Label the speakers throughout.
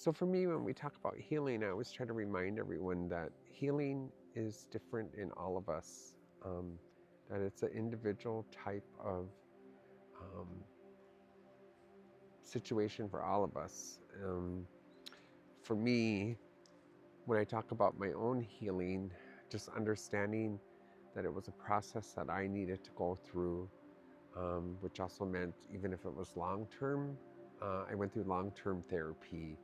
Speaker 1: So for me, when we talk about healing, I always try to remind everyone that healing is different in all of us, that it's an individual type of um, situation for all of us. For me, when I talk about my own healing, just understanding that it was a process that I needed to go through, which also meant even if it was long term, I went through long term therapy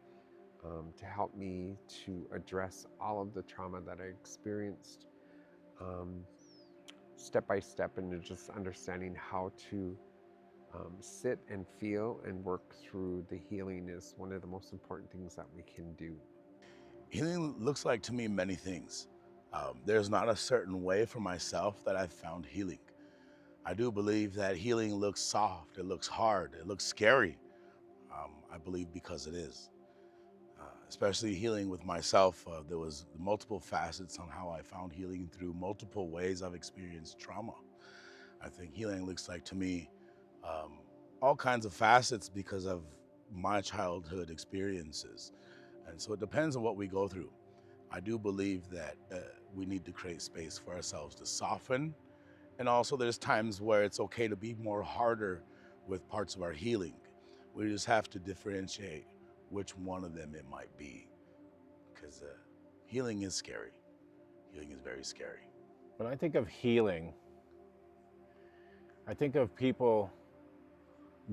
Speaker 1: to help me to address all of the trauma that I experienced um, step by step, into just understanding how to sit and feel and work through the healing is one of the most important things that we can do.
Speaker 2: Healing looks like to me many things. There's not a certain way for myself that I've found healing. I do believe that healing looks soft, it looks hard, it looks scary. I believe because it is. Especially healing with myself, there was multiple facets on how I found healing through multiple ways I've experienced trauma. I think healing looks like to me um, all kinds of facets because of my childhood experiences. And so it depends on what we go through. I do believe that we need to create space for ourselves to soften. And also, there's times where it's okay to be more harder with parts of our healing. We just have to differentiate which one of them it might be. Because healing is scary. Healing is very scary.
Speaker 3: When I think of healing, I think of people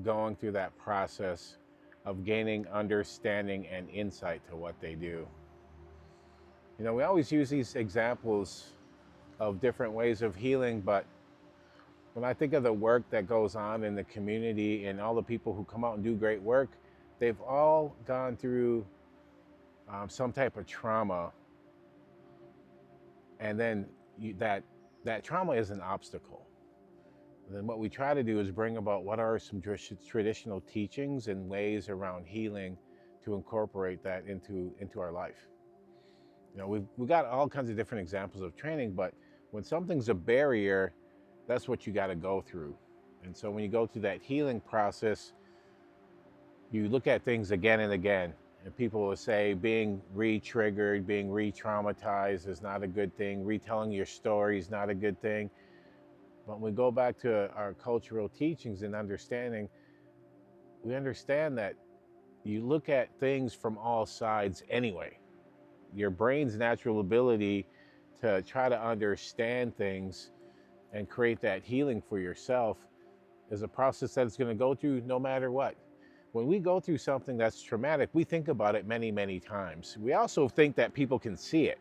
Speaker 3: going through that process of gaining understanding and insight to what they do. You know, we always use these examples of different ways of healing, but when I think of the work that goes on in the community and all the people who come out and do great work, they've all gone through some type of trauma, and then that trauma is an obstacle. And then what we try to do is bring about what are some traditional teachings and ways around healing to incorporate that into our life. You know, we've got all kinds of different examples of training, but when something's a barrier, that's what you got to go through. And so when you go through that healing process, you look at things again and again. And people will say being re-triggered, being re-traumatized is not a good thing. Retelling your story is not a good thing. But when we go back to our cultural teachings and understanding, we understand that you look at things from all sides anyway. Your brain's natural ability to try to understand things and create that healing for yourself is a process that it's going to go through no matter what. When we go through something that's traumatic, we think about it many, many times. We also think that people can see it.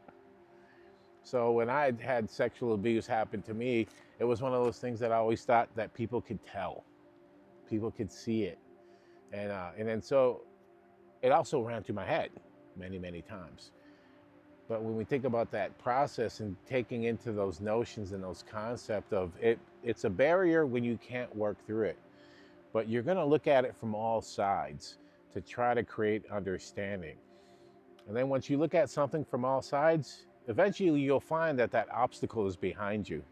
Speaker 3: So when I had sexual abuse happen to me, it was one of those things that I always thought that people could tell, people could see it, and then so it also ran through my head many, many times. But when we think about that process and taking into those notions and those concepts of it, it's a barrier when you can't work through it. But you're going to look at it from all sides to try to create understanding. And then once you look at something from all sides, eventually you'll find that that obstacle is behind you.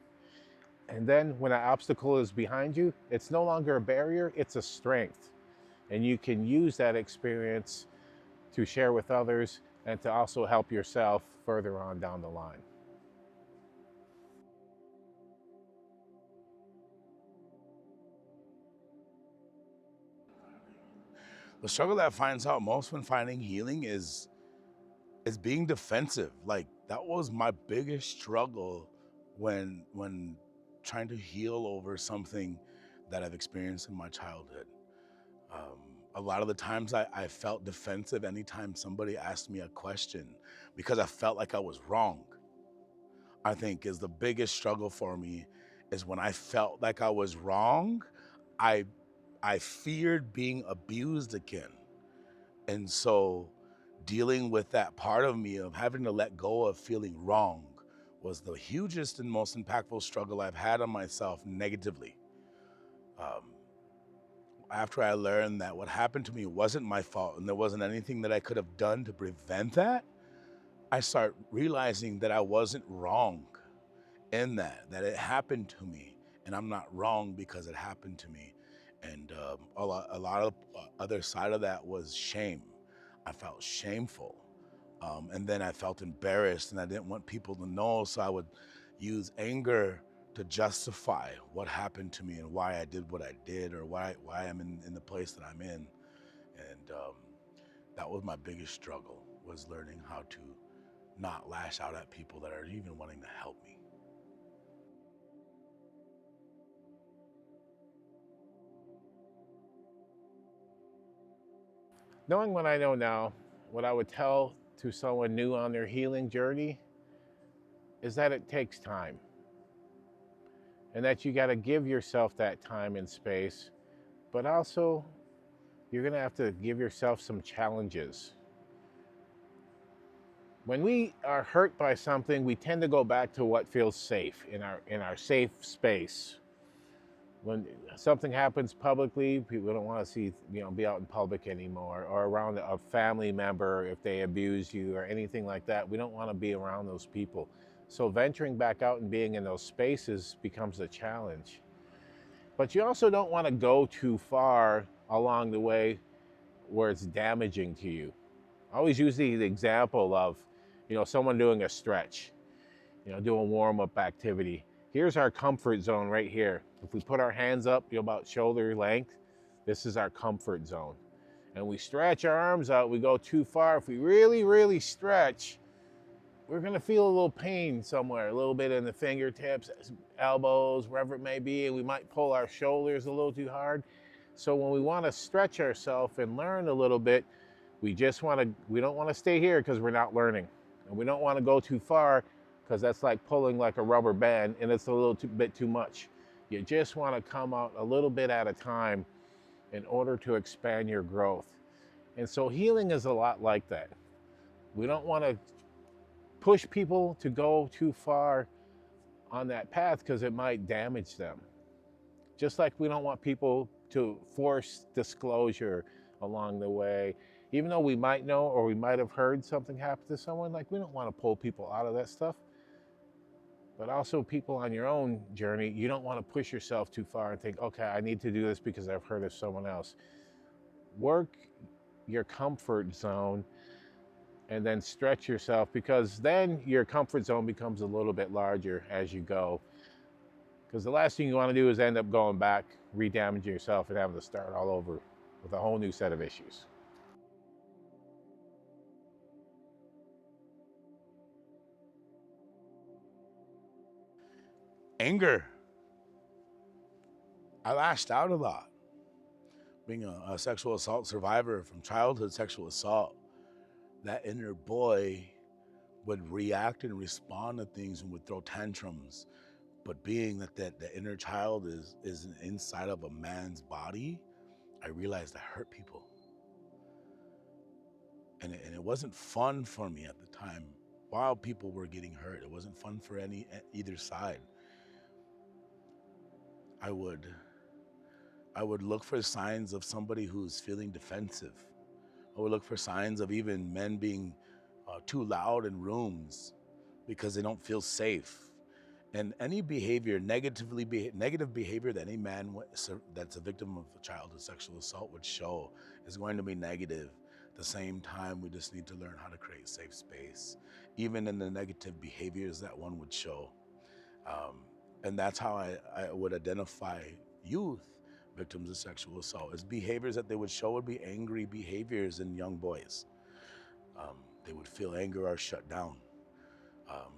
Speaker 3: And then when that obstacle is behind you, it's no longer a barrier, it's a strength. And you can use that experience to share with others and to also help yourself further on down the line.
Speaker 2: The struggle that I finds out most when finding healing is being defensive. Like that was my biggest struggle when trying to heal over something that I've experienced in my childhood. A lot of the times I felt defensive anytime somebody asked me a question because I felt like I was wrong. I think is the biggest struggle for me is when I felt like I was wrong, I I feared being abused again. And so dealing with that part of me of having to let go of feeling wrong was the hugest and most impactful struggle I've had on myself negatively. Um, After I learned that what happened to me wasn't my fault and there wasn't anything that I could have done to prevent that, I start realizing that I wasn't wrong in that it happened to me and I'm not wrong because it happened to me. And a lot of other side of that was shame. I felt shameful. And then I felt embarrassed and I didn't want people to know. So I would use anger to justify what happened to me and why I did what I did, or why I'm in the place that I'm in. And that was my biggest struggle, was learning how to not lash out at people that are even wanting to help me.
Speaker 3: Knowing what I know now, what I would tell to someone new on their healing journey is that it takes time, and that you got to give yourself that time and space, but also you're going to have to give yourself some challenges. When we are hurt by something, we tend to go back to what feels safe, in our safe space. When something happens publicly, people don't want to see, be out in public anymore, or around a family member if they abuse you or anything like that. We don't want to be around those people. So venturing back out and being in those spaces becomes a challenge. But you also don't want to go too far along the way where it's damaging to you. I always use the example of, someone doing a stretch, doing warm-up activity. Here's our comfort zone right here. If we put our hands up, about shoulder length, this is our comfort zone. And we stretch our arms out, we go too far. If we really, really stretch, we're gonna feel a little pain somewhere, a little bit in the fingertips, elbows, wherever it may be, and we might pull our shoulders a little too hard. So when we wanna stretch ourselves and learn a little bit, we don't wanna stay here because we're not learning. And we don't wanna go too far because that's like pulling like a rubber band and it's a little bit too much. You just wanna come out a little bit at a time in order to expand your growth. And so healing is a lot like that. We don't wanna push people to go too far on that path because it might damage them. Just like we don't want people to force disclosure along the way. Even though we might know or we might have heard something happen to someone, like we don't want to pull people out of that stuff. But also people on your own journey, you don't want to push yourself too far and think, okay, I need to do this because I've heard of someone else. Work your comfort zone and then stretch yourself, because then your comfort zone becomes a little bit larger as you go. Because the last thing you want to do is end up going back, re-damaging yourself, and having to start all over with a whole new set of issues.
Speaker 2: Anger. I lashed out a lot. Being a sexual assault survivor from childhood sexual assault, that inner boy would react and respond to things and would throw tantrums. But being that the inner child is inside of a man's body, I realized I hurt people. And it wasn't fun for me at the time. While people were getting hurt, it wasn't fun for either side. I would look for signs of somebody who's feeling defensive. I would look for signs of even men being too loud in rooms because they don't feel safe. And any behavior, negative behavior that any man that's a victim of childhood sexual assault would show is going to be negative. At the same time, we just need to learn how to create safe space, even in the negative behaviors that one would show. And that's how I would identify youth victims of sexual assault, as behaviors that they would show would be angry behaviors in young boys. They would feel anger or shut down.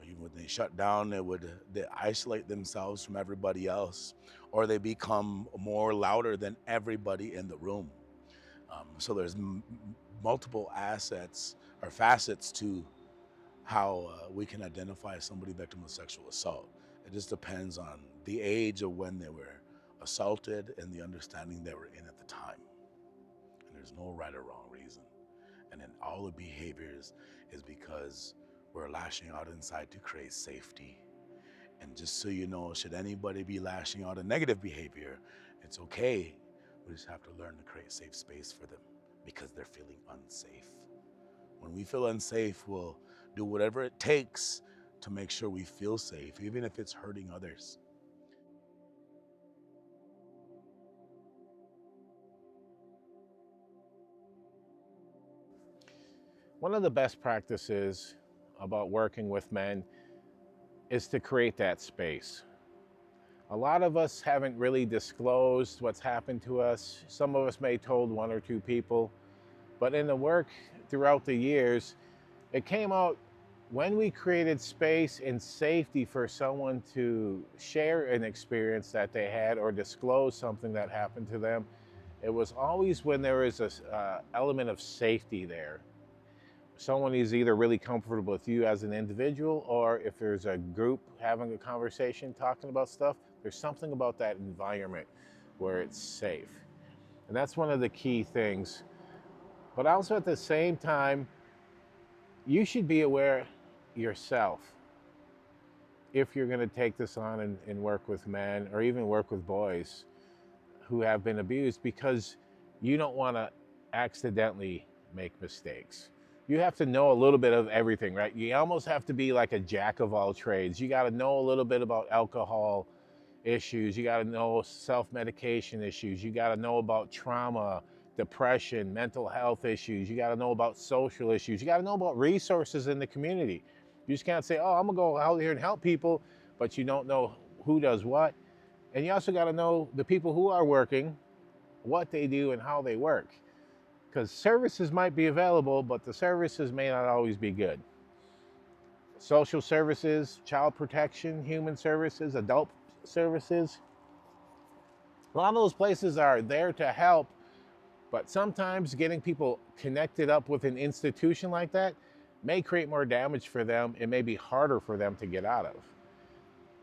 Speaker 2: Even when they shut down, they isolate themselves from everybody else, or they become more louder than everybody in the room. So there's multiple assets or facets to how we can identify somebody victim of sexual assault. It just depends on the age of when they were assaulted and the understanding they were in at the time. And there's no right or wrong reason. And in all the behaviors is because we're lashing out inside to create safety. And just so you know, should anybody be lashing out a negative behavior, it's okay. We just have to learn to create safe space for them because they're feeling unsafe. When we feel unsafe, we'll do whatever it takes to make sure we feel safe, even if it's hurting others.
Speaker 3: One of the best practices about working with men is to create that space. A lot of us haven't really disclosed what's happened to us. Some of us may have told one or two people, but in the work throughout the years, it came out when we created space and safety for someone to share an experience that they had or disclose something that happened to them. It was always when there was a element of safety there. Someone is either really comfortable with you as an individual, or if there's a group having a conversation talking about stuff, there's something about that environment where it's safe. And that's one of the key things. But also at the same time, you should be aware yourself if you're going to take this on and work with men or even work with boys who have been abused, because you don't want to accidentally make mistakes. You have to know a little bit of everything, right? You almost have to be like a jack of all trades. You got to know a little bit about alcohol issues. You got to know self-medication issues. You got to know about trauma, depression, mental health issues. You got to know about social issues. You got to know about resources in the community. You just can't say, oh, I'm going to go out here and help people, but you don't know who does what. And you also got to know the people who are working, what they do, and how they work. Because services might be available, but the services may not always be good. Social services, child protection, human services, adult services, a lot of those places are there to help, but sometimes getting people connected up with an institution like that may create more damage for them. It may be harder for them to get out of.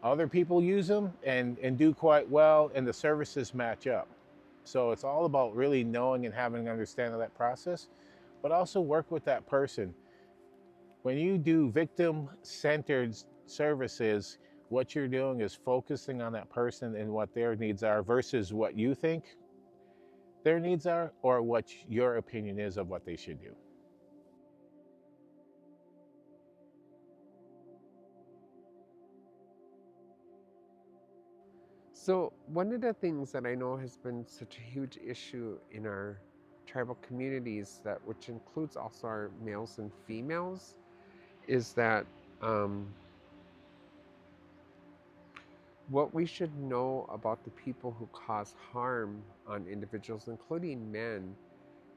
Speaker 3: Other people use them and do quite well, and the services match up. So it's all about really knowing and having an understanding of that process, but also work with that person. When you do victim-centered services, what you're doing is focusing on that person and what their needs are versus what you think their needs are or what your opinion is of what they should do.
Speaker 1: So, one of the things that I know has been such a huge issue in our tribal communities, that which includes also our males and females, is that um, what we should know about the people who cause harm on individuals, including men,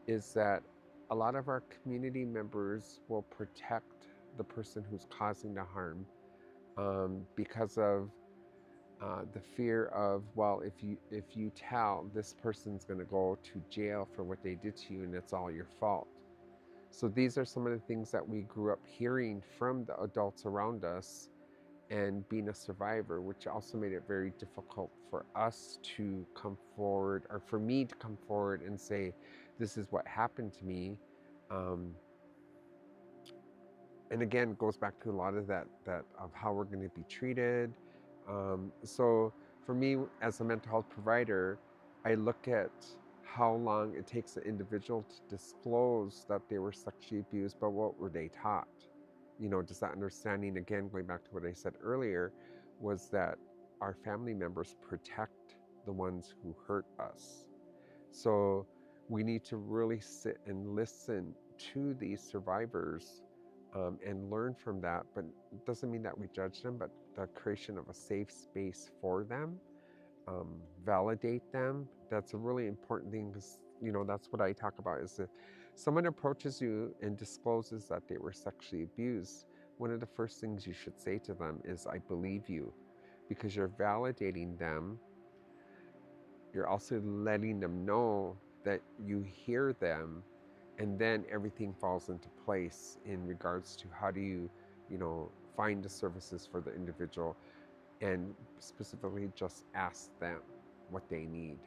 Speaker 1: is that a lot of our community members will protect the person who's causing the harm, because of the fear of, well, if you tell, this person's going to go to jail for what they did to you, and it's all your fault. So these are some of the things that we grew up hearing from the adults around us, and being a survivor, which also made it very difficult for us to come forward, or for me to come forward and say, this is what happened to me. Um, and again, it goes back to a lot of that of how we're going to be treated. So for me, as a mental health provider, I look at how long it takes an individual to disclose that they were sexually abused, but what were they taught? Just that understanding, again, going back to what I said earlier, was that our family members protect the ones who hurt us. So we need to really sit and listen to these survivors, and learn from that. But it doesn't mean that we judge them, but the creation of a safe space for them, validate them. That's a really important thing, because that's what I talk about. Is if someone approaches you and discloses that they were sexually abused, one of the first things you should say to them is, I believe you, because you're validating them. You're also letting them know that you hear them, and then everything falls into place in regards to how do find the services for the individual, and specifically just ask them what they need.